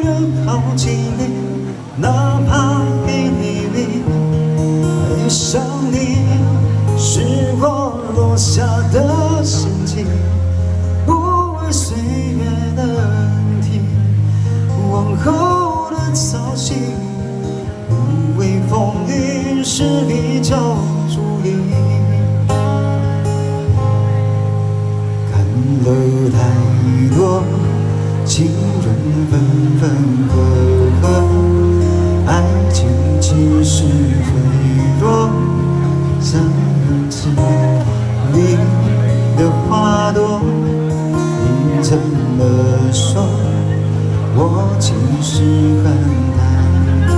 的靠近你，哪怕一厘米。爱上你是我落下的陷阱，不为岁月的冷听，往后的操心，不为风雨是你叫注意。看了太多情人分分合合，爱情其实脆弱，像一枝你的花朵。你怎么说？我其实很忐忑。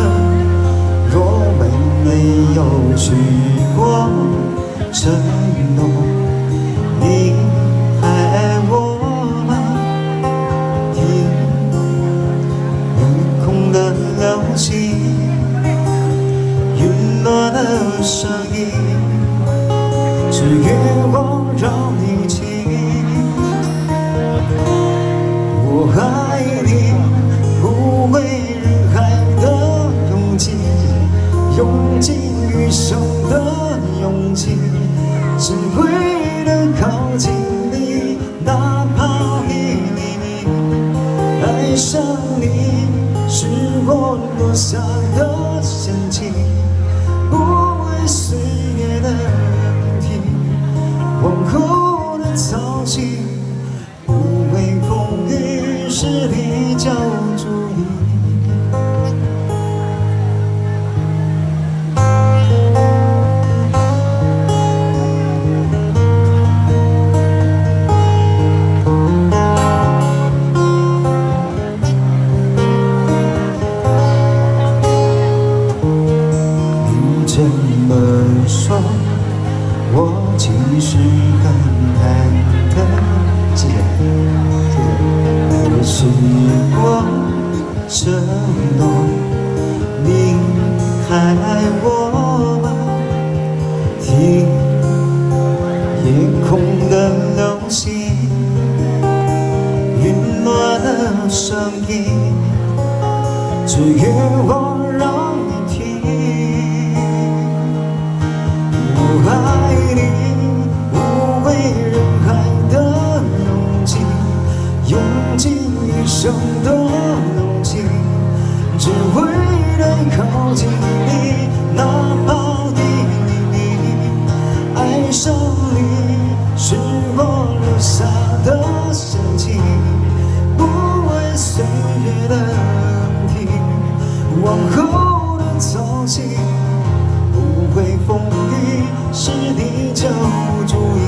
若我没有许过承诺，你还爱我吗？听夜空的流星，陨落的声音，只愿我让你听。我爱你，不为人海的拥挤，用尽余生的勇气，只为了靠近你，哪怕一厘米。爱上你是我落下的陷阱，不为岁月的冷听，往后的操心，不为风雨是你叫注意。你这么说，我其实很忐忑。谢谢，谢谢。我许过承诺，你还爱我吗？听夜空的流星，陨落的声音，只愿我让你听。我爱你，不为人海的拥挤，用尽余生的勇气，只为了靠近你，哪怕一厘米。爱上你是我留下的陷阱，不为岁月的冷听，往后的操心，不为风雨是你叫注意。